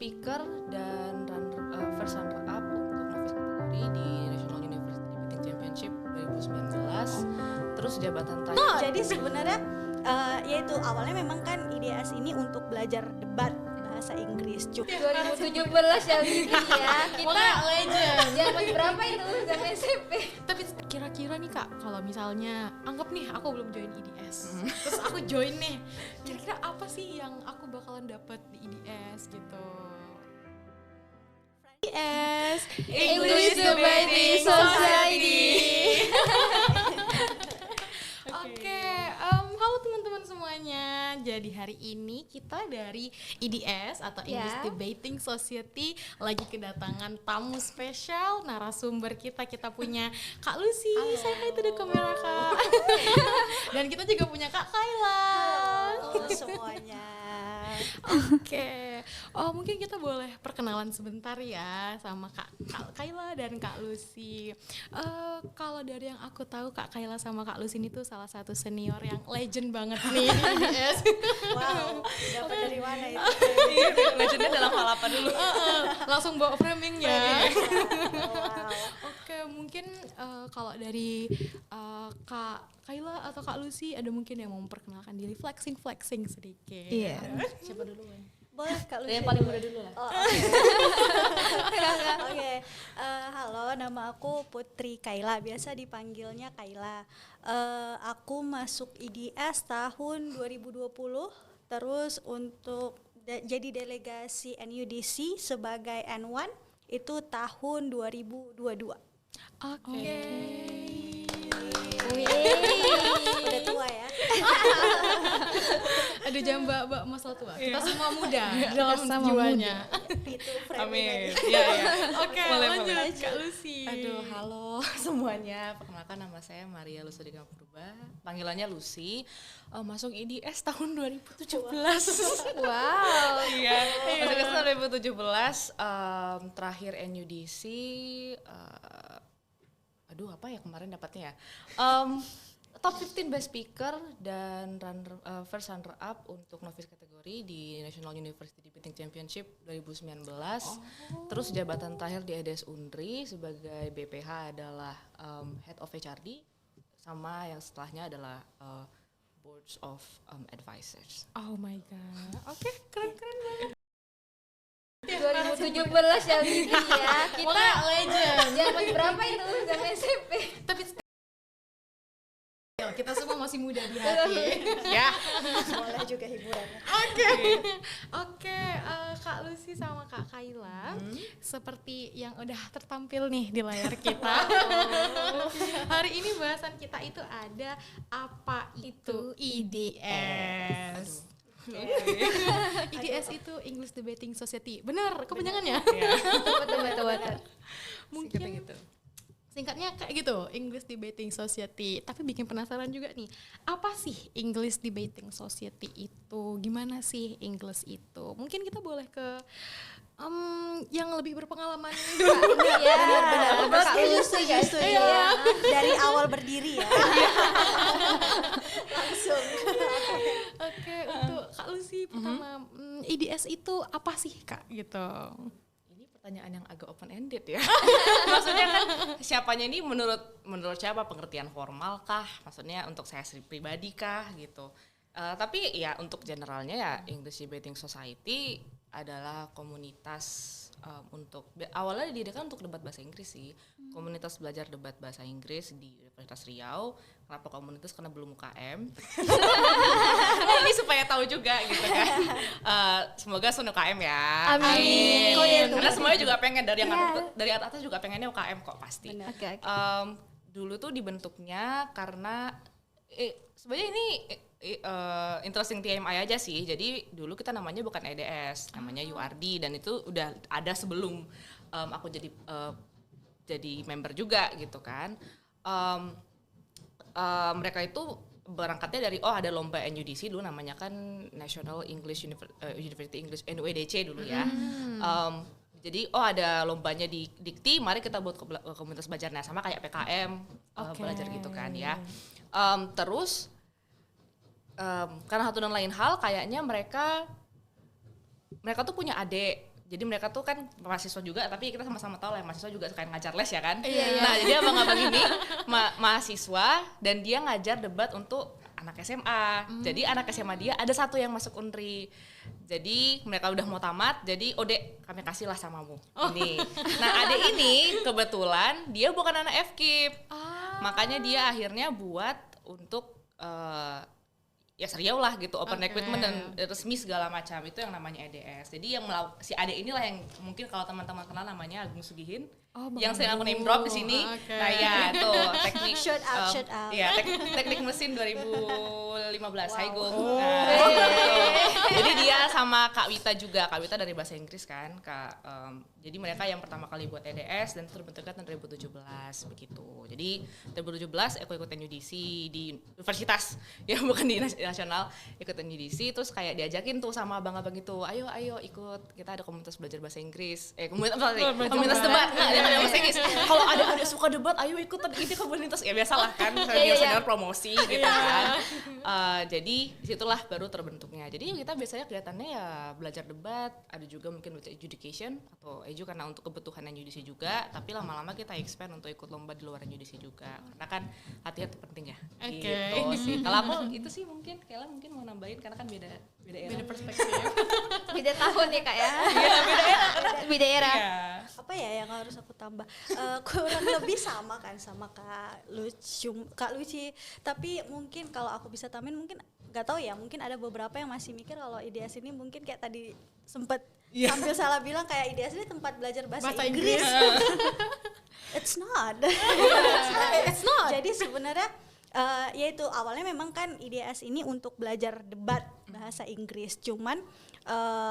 speaker dan first runner up untuk novice kategori di National University Debating Championship 2019. Terus jabatan tanya. Jadi sebenarnya yaitu awalnya memang kan IDS ini untuk belajar debat bahasa Inggris. 2017 ya Vicky ya. Kita legend. Zaman berapa itu? Zaman SMP. Tapi kira-kira nih Kak, kalau misalnya anggap nih aku belum join IDS, terus aku join nih, kira-kira apa sih yang aku bakalan dapat di IDS gitu? IDS English Debating Society. Oke, halo teman-teman semuanya. Jadi hari ini kita dari IDS atau English Debating Society lagi kedatangan tamu spesial, narasumber kita punya Kak Lucy. Saya hai to the kamera Kak. Dan kita juga punya Kak Kayla. Halo semuanya. Oke, mungkin kita boleh perkenalan sebentar ya sama Kak Kayla dan Kak Lucy. Kalau dari yang aku tahu Kak Kayla sama Kak Lucy ini tuh salah satu senior yang legend banget nih di IDS. Wow, dapat dari mana itu? Legendnya dalam hal apa dulu? Langsung bawa framing ya. Wow. Oke, mungkin kalau dari Kak Kayla atau Kak Lucy ada mungkin yang mau memperkenalkan diri, flexing sedikit. Iya. Siapa dulu? Boleh Kak Lucy. Yang paling muda dulu lah. Oke. Halo, nama aku Putri Kayla, biasa dipanggilnya Kayla. Aku masuk IDS tahun 2020, terus untuk jadi delegasi NUDC sebagai N1 itu tahun 2022. Oke. Udah tua ya. Ada jam mbak masa tua. Kita semua muda dalam jiwanya. Itu framing Amin. aja. Iya. Oke, lanjut Kak Lucy. Aduh, halo semuanya. Perkenalkan nama saya Maria Lusudika Purba. Panggilannya Lucy. Masuk IDS tahun 2017. Wow. Iya. Masuk IDS tahun 2017. Terakhir NUDC. Aduh, apa ya kemarin dapatnya ya? Top 15 best speaker dan first runner up untuk novice kategori di National University Debating Championship 2019. Terus jabatan terakhir di IDS Unri sebagai BPH adalah Head of HRD, sama yang setelahnya adalah Boards of Advisors. Oh my god. Oke, keren banget. 2017 ya Vicky ya. Kita legend. zaman berapa itu? Zaman SMP. Tapi kita semua masih muda di hati. Ya. Boleh juga hiburannya. Oke, Kak Lucy sama Kak Kayla, seperti yang udah tertampil nih di layar kita. Hari ini bahasan kita itu ada apa itu IDS. IDS itu English Debating Society. Benar, kepanjangannya? Betul. Mungkin Gitu. singkatnya kayak gitu, English Debating Society. Tapi bikin penasaran juga nih, apa sih English Debating Society itu? Gimana sih English itu? Mungkin kita boleh ke yang lebih berpengalaman dulu. Iya, benar. Kak Lucy ya. Dari awal berdiri ya. Langsung. Oke, untuk Kak Lucy pertama, IDS itu apa sih Kak gitu? Ini pertanyaan yang agak open ended ya. Maksudnya kan siapanya ini menurut siapa, pengertian formal kah? Maksudnya untuk saya pribadi kah gitu. Tapi ya untuk generalnya ya English Debating Society adalah komunitas untuk awalnya didirikan untuk debat bahasa Inggris sih. Komunitas belajar debat bahasa Inggris di Universitas Riau. Kenapa komunitas? Karena belum UKM. Ini supaya tahu juga gitu kan. Semoga sun UKM ya. Amin. Karena semuanya juga pengen dari atas juga pengennya UKM kok pasti. Oke. Dulu tuh dibentuknya karena sebenarnya ini interesting TMI aja sih. Jadi dulu kita namanya bukan EDS, namanya URD, dan itu udah ada sebelum aku jadi member juga gitu kan. Mereka itu berangkatnya dari ada lomba NUDC dulu, namanya kan National English University English NUEDC dulu ya. Jadi ada lombanya di Dikti, mari kita buat komunitas belajar, nah sama kayak PKM belajar gitu kan ya. Terus karena satu dan lain hal kayaknya mereka tuh punya adik jadi mereka tuh kan mahasiswa juga, tapi kita sama-sama tahu lah mahasiswa juga suka ngajar les ya kan. Iya. Nah jadi abang-abang ini mahasiswa dan dia ngajar debat untuk anak SMA. Jadi anak SMA dia ada satu yang masuk Unri. Jadi mereka udah mau tamat, jadi Ode kami kasih lah samamu ini. Nah Ade ini kebetulan dia bukan anak FKIP, makanya dia akhirnya buat untuk ya seriau lah gitu, open recruitment dan resmi segala macam, itu yang namanya EDS. Jadi yang si Ade inilah yang mungkin kalau teman-teman kenal namanya Agung Sugihin, yang sering aku name drop di sini. Nah ya tuh teknik Shout out. Ya teknik mesin 2015 Haigung. Nah, jadi dia sama Kak Wita juga, Kak Wita dari bahasa Inggris kan, jadi mereka yang pertama kali buat EDS dan terbentuknya tahun 2017 begitu. Jadi 2017 aku ikutan audisi di universitas, ya bukan di nasional, ikutan audisi terus kayak diajakin tuh sama abang-abang itu, ayo ikut, kita ada komunitas belajar bahasa Inggris, komunitas debat, ada bahasa Inggris. Kalau ada suka debat, ayo ikut ini komunitas, ya biasalah kan, senior promosi gitu kan. Jadi disitulah baru terbentuknya. Jadi kita biasanya kelihatannya ya belajar debat, ada juga mungkin belajar education atau edu karena untuk kebutuhan audisi juga, tapi lama-lama kita expand untuk ikut lomba di luar audisi juga, karena kan latihan itu penting ya. Gitu sih. Kalau aku itu sih mungkin Kayla mungkin mau nambahin karena kan beda era. Beda perspektif. Beda tahun ya Kak ya. Iya, beda era. Beda era. Iya. Apa ya yang harus aku tambah? Kurang lebih sama kan sama Kak Lucy. Tapi mungkin kalau aku bisa tambahin, mungkin nggak tahu ya, mungkin ada beberapa yang masih mikir kalau IDS ini mungkin kayak tadi sempet sambil salah bilang kayak IDS ini tempat belajar bahasa Inggris. It's not. It's not. Jadi sebenarnya yaitu awalnya memang kan IDS ini untuk belajar debat bahasa Inggris, cuman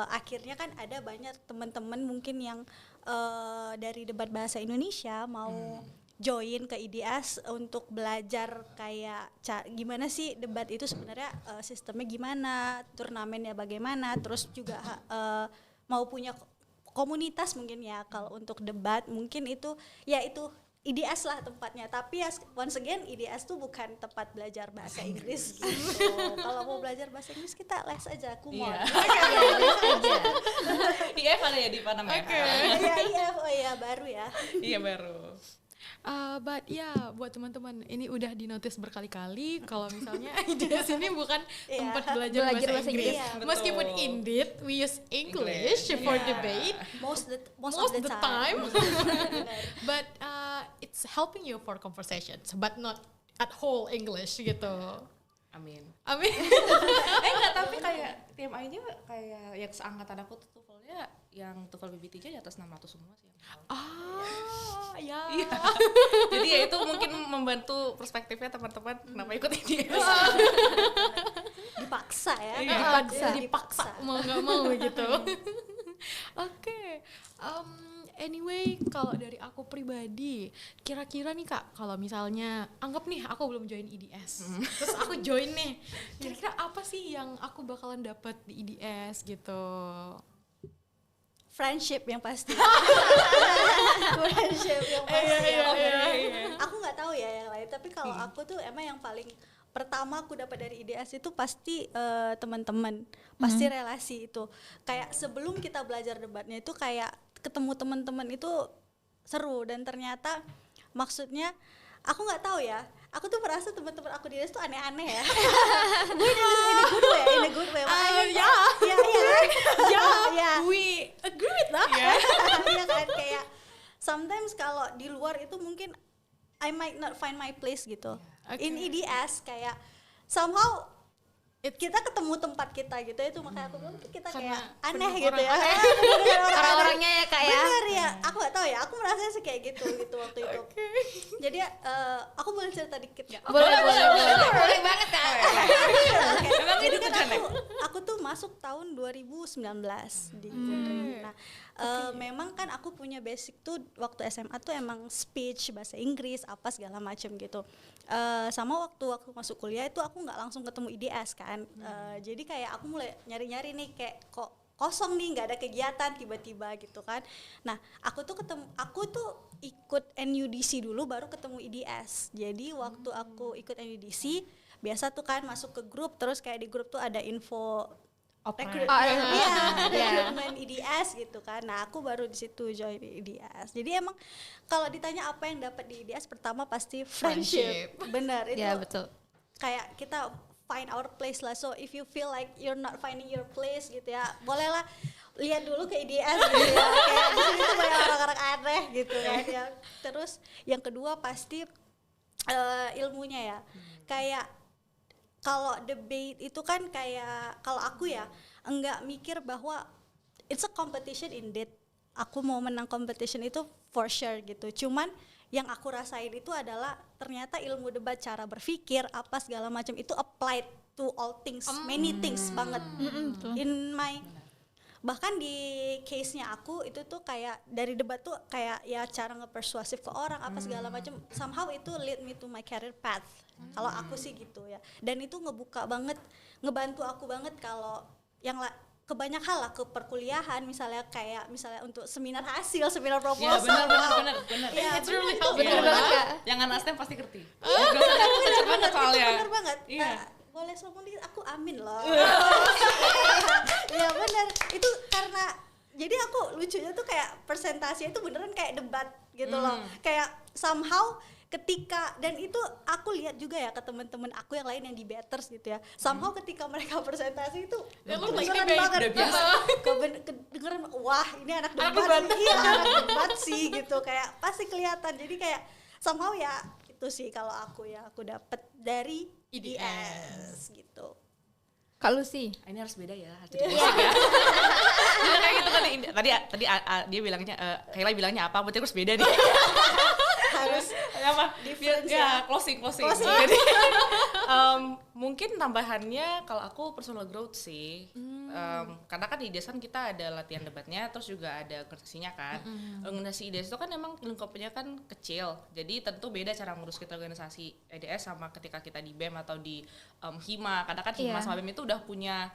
akhirnya kan ada banyak teman-teman mungkin yang dari debat bahasa Indonesia mau join ke IDS untuk belajar kayak gimana sih debat itu sebenarnya, sistemnya gimana, turnamennya bagaimana, terus juga mau punya komunitas mungkin ya. Kalau untuk debat mungkin itu ya itu IDS lah tempatnya, tapi ya once again IDS tuh bukan tempat belajar bahasa Inggris gitu. Kalau mau belajar bahasa Inggris kita les aja, kumon. IF ada ya di Panama. Iya IF, oh iya baru ya. Iya baru. But ya buat teman-teman ini udah dinotis berkali-kali kalau misalnya IDS ini bukan tempat belajar bahasa Inggris. Meskipun indeed we use English for debate most of the time. But it's helping you for conversations, but not at whole English gitu. Amin. Enggak, tapi kayak TMI-nya kayak yang seangkatan aku tuh TOEFL-nya yang TOEFL BBT-nya di atas 600 semua sih. Ya. Jadi ya itu mungkin membantu perspektifnya teman-teman kenapa ikut ini. Dipaksa ya. Dipaksa mau nggak mau gitu. Oke. Anyway, kalau dari aku pribadi, kira-kira nih Kak, kalau misalnya anggap nih aku belum join IDS, terus aku join nih, kira-kira apa sih yang aku bakalan dapat di IDS gitu? Friendship yang pasti. Friendship yang pasti. Aku nggak tahu ya yang lain, tapi kalau aku tuh emang yang paling pertama aku dapat dari IDS itu pasti teman-teman, pasti relasi itu. Kayak sebelum kita belajar debatnya itu kayak ketemu teman-teman itu seru, dan ternyata maksudnya aku nggak tahu ya, aku tuh merasa teman-teman aku di IDS tuh aneh-aneh ya. Gue in a good way. We agree with that. Iya kan, kayak sometimes kalau di luar itu mungkin I might not find my place gitu. In IDS kayak somehow kita ketemu tempat kita gitu, itu makanya aku bilang kita kayak aneh gitu ya. Orang-orangnya ya Kak ya. Bener ya, aku gak tahu ya, aku merasa sih kayak gitu waktu itu. Jadi aku boleh cerita dikit gak? Boleh banget Kak. Jadi kan aku tuh masuk tahun 2019 di Unri. Nah, memang kan aku punya basic tuh waktu SMA tuh emang speech, bahasa Inggris, apa segala macam gitu. Sama waktu masuk kuliah itu aku nggak langsung ketemu IDS kan. Jadi kayak aku mulai nyari-nyari nih, kayak kok kosong nih, nggak ada kegiatan tiba-tiba gitu kan. Nah aku tuh ikut NUDC dulu baru ketemu IDS. Jadi waktu aku ikut NUDC biasa tuh kan masuk ke grup, terus kayak di grup tuh ada info rekrutmen IDS gitu kan. Nah aku baru di situ join IDS. Jadi emang kalau ditanya apa yang dapat di IDS, pertama pasti friendship. Benar itu. Ya betul. Kayak kita find our place lah. So if you feel like you're not finding your place gitu ya, bolehlah lihat dulu ke IDS gitu ya. Kayak di sini tuh banyak orang-orang aneh gitu kan ya. Terus yang kedua pasti ilmunya ya. Kayak kalau debate itu kan kayak kalau aku ya enggak mikir bahwa it's a competition indeed. Aku mau menang competition itu for sure gitu. Cuman yang aku rasain itu adalah ternyata ilmu debat, cara berpikir apa segala macam itu applied to all things, many things banget. In my bahkan di case-nya aku itu tuh kayak dari debat tuh kayak ya cara ngepersuasif ke orang apa segala macam, somehow itu lead me to my career path. Kalau aku sih gitu ya. Dan itu ngebuka banget, ngebantu aku banget kalau yang kebanyak hal lah ke perkuliahan, misalnya kayak misalnya untuk seminar hasil, seminar proposal. Benar. Ya, It's really itu helpful. bener banget, Kak. Yang anak STEM pasti ngerti. benar banget soalnya. Benar banget. Iya. Nah, boleh sombong dikit, aku amin loh. Ya benar. Itu karena jadi aku lucunya tuh kayak presentasinya itu beneran kayak debat gitu loh. Kayak somehow ketika, dan itu aku lihat juga ya ke teman-teman aku yang lain yang di Betters gitu ya, somehow ketika mereka presentasi itu beneran banget kedengeran, wah ini anak debat sih, iya anak debat sih gitu, kayak pasti kelihatan. Jadi kayak somehow ya itu sih kalau aku dapet dari IDS gitu. Kak Lucy. Ini harus beda ya, harus jadi musik ya. Jadi kayak gitu tadi dia bilangnya, Kayla bilangnya apa, berarti harus beda nih. Harus apa? difference Ya, closing. Jadi mungkin tambahannya kalau aku personal growth sih, karena kan di IDES kan kita ada latihan debatnya, terus juga ada organisasinya kan. Organisasi IDES itu kan emang lingkupnya kan kecil, jadi tentu beda cara ngurus kita organisasi IDES sama ketika kita di BEM atau di HIMA. Karena kan HIMA sama BEM itu udah punya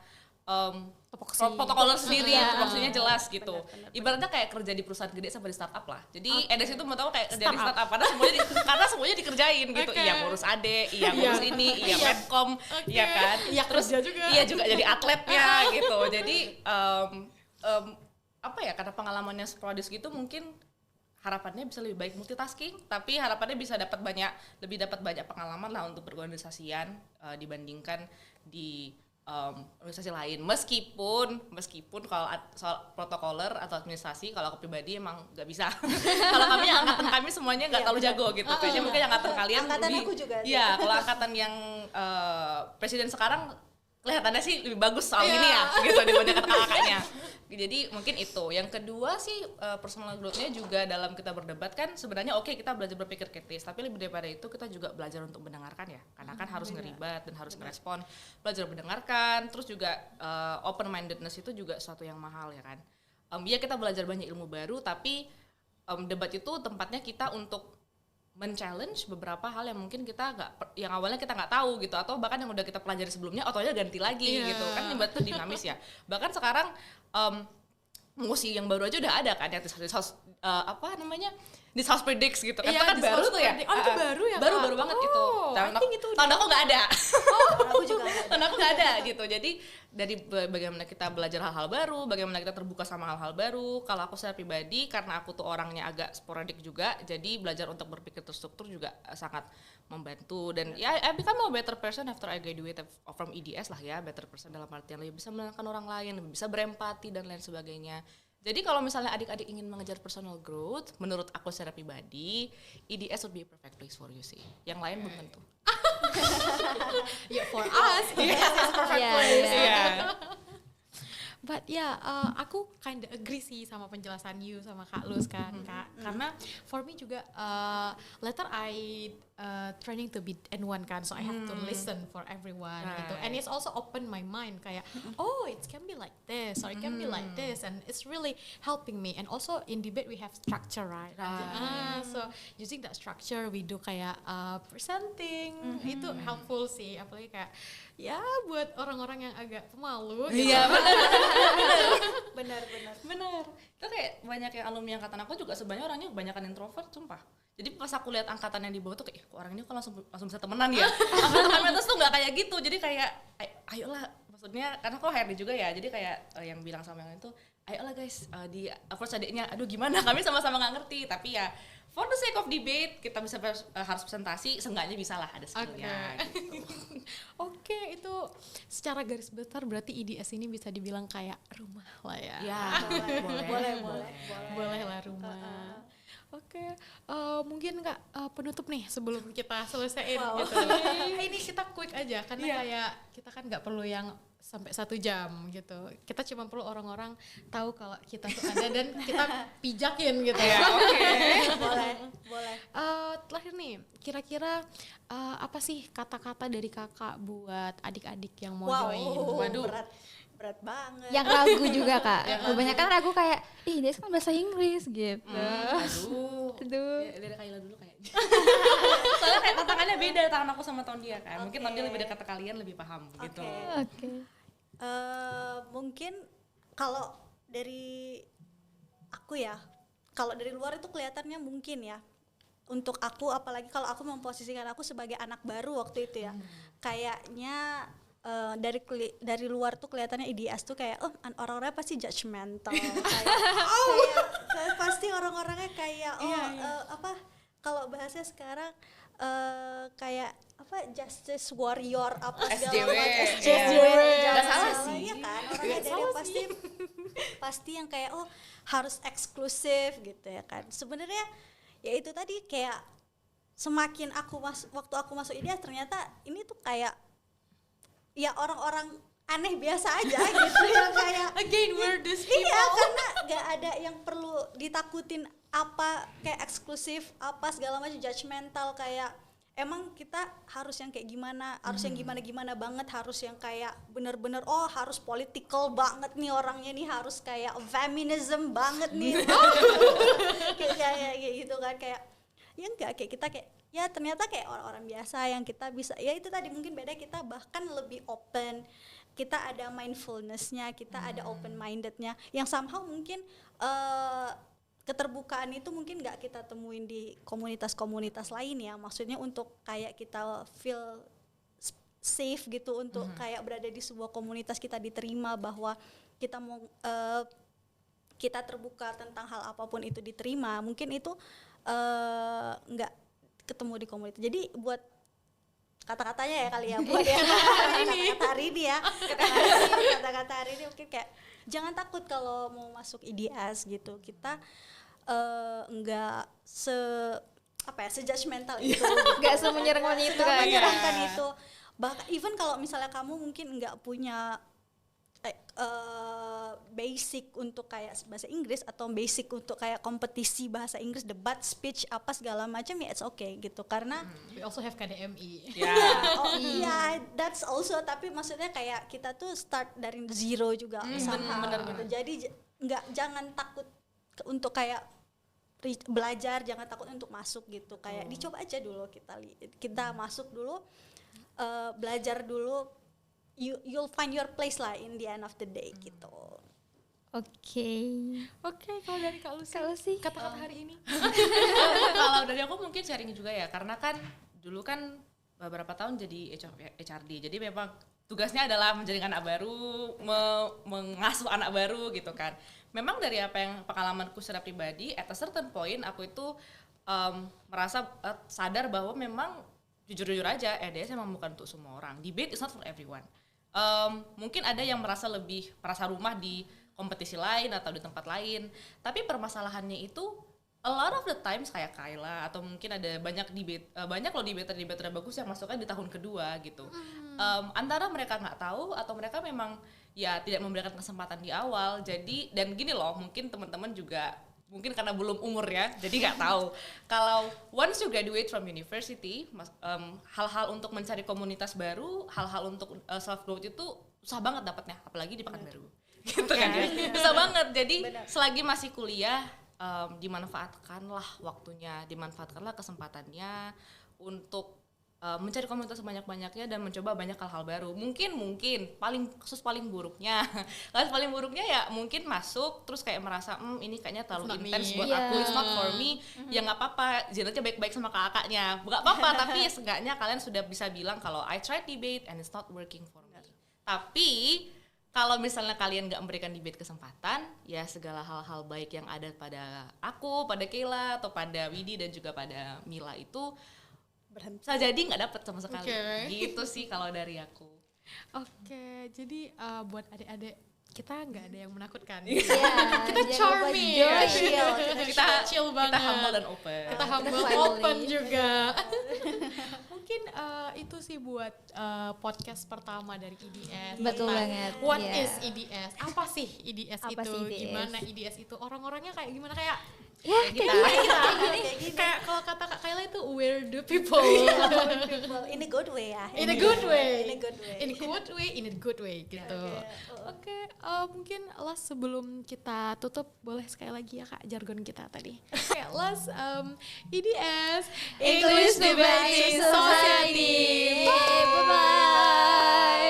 protokoler sendiri, tupoksinya jelas gitu. Ibaratnya kayak kerja di perusahaan gede sama di startup lah. Jadi EDES itu mau tahu kayak kerja di startup karena semuanya dikerjain gitu. Iya ngurus AD, iya ngurus ini, iya medcom, iya kan. Iya terus juga. Iya juga jadi atletnya gitu. Jadi apa ya, karena pengalamannya sporadis gitu mungkin harapannya bisa lebih baik multitasking, tapi harapannya bisa lebih dapat banyak pengalaman lah untuk berorganisasian dibandingkan di organisasi lain. Meskipun kalau soal protokoler atau administrasi, kalau aku pribadi emang nggak bisa. Kalau angkatan kami semuanya nggak terlalu jago gitu. Kayaknya mungkin angkatan kalian angkatan lebih, aku juga. Iya, kalau angkatan yang presiden sekarang kelihatannya sih lebih bagus soal ini ya gitu dibanding kakak-kakaknya. Jadi mungkin itu. Yang kedua sih personal growth-nya juga dalam kita berdebat kan sebenarnya oke, kita belajar berpikir kritis, tapi lebih daripada itu kita juga belajar untuk mendengarkan ya. Karena kan harus ngeribat dan harus ngerespon. Belajar mendengarkan, terus juga open mindedness itu juga suatu yang mahal ya kan. Ya kita belajar banyak ilmu baru, tapi debat itu tempatnya kita untuk men-challenge beberapa hal yang mungkin yang awalnya kita nggak tahu gitu, atau bahkan yang udah kita pelajari sebelumnya otonya ganti lagi gitu kan. Debat tuh dinamis ya. Bahkan sekarang musik yang baru aja udah ada kan ya, This House Predicts gitu kan. Itu kan baru tuh ya. Oh itu baru ya? Baru banget itu. Tahun aku nggak ada. Aku juga Tahun aku nggak ada gitu. Jadi dari bagaimana kita belajar hal-hal baru, bagaimana kita terbuka sama hal-hal baru. Kalau aku secara pribadi, karena aku tuh orangnya agak sporadik juga, jadi belajar untuk berpikir terstruktur juga sangat membantu. Dan ya I become a better person after I graduate from IDS lah ya. Better person dalam artian lebih bisa menenangkan orang lain, lebih bisa berempati dan lain sebagainya. Jadi kalau misalnya adik-adik ingin mengejar personal growth, menurut aku secara pribadi, IDS would be a perfect place for you sih. Yang lain belum tentu. Yeah, for us, it's a perfect place. Yeah. But aku kinda agree sih sama penjelasan you sama Kak Luz kan, Kak. Karena for me juga later I training to be N1 kan, so I have to listen for everyone gitu. And it's also open my mind kayak oh it can be like this or it can be like this, and it's really helping me. And also in debate we have structure right? So using that structure we do kayak presenting, itu helpful sih, apalagi kayak ya buat orang-orang yang agak pemalu gitu. Iya benar. Itu kayak banyak yang alumni angkatan aku juga sebenarnya orangnya kebanyakan introvert, sumpah. Jadi pas aku lihat angkatan yang di bawah tuh kayak orang ini kok langsung bisa temenan ya. Angkatan kami atas tuh nggak kayak gitu. Jadi kayak ayolah, maksudnya karena aku HRD juga ya, jadi kayak yang bilang sama yang lain tuh, ayolah guys di approach adiknya, aduh gimana kami sama-sama nggak ngerti, tapi ya for the sake of debate kita bisa harus presentasi, seenggaknya bisa lah ada skillnya. Gitu. Oke, itu secara garis besar berarti IDS ini bisa dibilang kayak rumah lah ya. Ya, Boleh lah rumah. Oke, mungkin Kak penutup nih sebelum kita selesaiin gitu. Ini kita quick aja karena kayak kita kan nggak perlu yang sampai 1 jam gitu. Kita cuma perlu orang-orang tahu kalau kita tuh ada dan kita pijakin gitu ya. Boleh. Terakhir nih, kira-kira apa sih kata-kata dari kakak buat adik-adik yang mau join? Waduh, berat banget. Yang ragu juga Kak. Kebanyakan ragu kayak, ih dia kan bahasa Inggris gitu. Aduh. Dari Kayla dulu kayaknya. Soalnya kayak tantangannya beda tangan aku sama Tondia kan. Mungkin Tondia lebih dekat ke kalian, lebih paham gitu. Oke. Mungkin kalau dari aku ya, kalau dari luar itu kelihatannya mungkin ya. Untuk aku, apalagi kalau aku memposisikan aku sebagai anak baru waktu itu ya, kayaknya dari luar tuh kelihatannya IDS tuh kayak orang-orangnya pasti judgmental, kayak pasti orang-orangnya kayak kalau bahasanya sekarang kayak apa justice warrior apa segala macam SJW, nggak salah sih, iya kan orangnya dari pasti yang kayak harus eksklusif gitu ya kan. Sebenarnya ya itu tadi kayak semakin waktu aku masuk IDS ternyata ini tuh kayak ya orang-orang aneh biasa aja gitu yang kayak Again, we're this people. Iya, karena gak ada yang perlu ditakutin apa kayak eksklusif apa segala macam judgmental, kayak emang kita harus yang kayak gimana, harus yang gimana banget, harus yang kayak bener-bener harus political banget nih orangnya nih, harus kayak feminism banget nih. kayak gitu kan, kayak ya enggak, kayak kita kayak ya ternyata kayak orang-orang biasa yang kita bisa, ya itu tadi mungkin beda, kita bahkan lebih open, kita ada mindfulness-nya, kita ada open minded-nya yang somehow mungkin keterbukaan itu mungkin nggak kita temuin di komunitas-komunitas lain ya, maksudnya untuk kayak kita feel safe gitu untuk kayak berada di sebuah komunitas, kita diterima bahwa kita mau kita terbuka tentang hal apapun itu diterima, mungkin itu nggak ketemu di komunitas. Jadi buat kata-katanya ya kali ya, buat yang kata-kata hari ini ya, kata-kata hari ini mungkin kayak jangan takut kalau mau masuk IDS gitu, kita enggak sejudgmental itu, Gak semenyerangkan itu kan. menyerangkan itu. Bahkan even kalau misalnya kamu mungkin enggak punya basic untuk kayak bahasa Inggris atau basic untuk kayak kompetisi bahasa Inggris, debat, speech apa segala macam, ya it's okay gitu, karena We also have KDMI. iya that's also, tapi maksudnya kayak kita tuh start dari zero juga bener. Gitu. Jadi jangan takut untuk kayak belajar, jangan takut untuk masuk gitu, kayak dicoba aja dulu, kita masuk dulu, belajar dulu, you'll find your place lah in the end of the day gitu. Oke, Kalau dari Kak Lucy, kata-kata hari ini. Kalau dari aku mungkin sharing juga ya, karena kan dulu kan beberapa tahun jadi HRD, jadi memang tugasnya adalah menjadi anak baru, mengasuh anak baru gitu kan. Memang dari apa yang pengalamanku secara pribadi, at a certain point aku itu merasa sadar bahwa memang jujur-jujur aja, EDS memang bukan untuk semua orang. Debate is not for everyone. Mungkin ada yang merasa rumah di kompetisi lain atau di tempat lain, tapi permasalahannya itu a lot of the times kayak Kayla atau mungkin ada banyak debater bagus yang masuknya di tahun kedua gitu. Antara mereka nggak tahu atau mereka memang ya tidak memberikan kesempatan di awal. Jadi dan gini loh, mungkin teman-teman juga mungkin karena belum umur ya, jadi nggak tahu. Kalau once you graduate from university, hal-hal untuk mencari komunitas baru, hal-hal untuk self growth itu susah banget dapatnya, apalagi di Pekanbaru, gitu kan ya, susah banget. Jadi selagi masih kuliah, dimanfaatkanlah waktunya, dimanfaatkanlah kesempatannya untuk mencari komunitas sebanyak-banyaknya dan mencoba banyak hal-hal baru. Mungkin kasus paling buruknya ya mungkin masuk terus kayak merasa ini kayaknya terlalu intens buat aku, it's not for me. Ya nggak apa-apa, jenatnya baik-baik sama kakaknya, nggak apa-apa. Tapi ya seenggaknya kalian sudah bisa bilang kalau I tried debate and it's not working for me. Tapi kalau misalnya kalian nggak memberikan debate kesempatan, ya segala hal-hal baik yang ada pada aku, pada Keila, atau pada Widi dan juga pada Mila itu bisa jadi nggak dapet sama sekali. Gitu sih kalau dari aku. Oke, jadi buat adik-adik kita nggak ada yang menakutkan. Iya, Kita jangan lupa charming, joy. Kita chill banget. Kita humble dan open. Kita humble, friendly. open juga. Mungkin itu sih buat podcast pertama dari IDS. Betul Tentang banget, What iya. is IDS? Apa sih IDS Apa itu? sih IDS? Gimana IDS itu? Orang-orangnya kayak gimana? Kayak Ya, Kita. kayak kalau kata Kak Kayla itu weird people. In a good way ya. In a good way. In a good way. In a good way, in a good way gitu. Oke, mungkin last sebelum kita tutup boleh sekali lagi ya Kak jargon kita tadi. Oke, last IDS English Debating Society. Bye bye.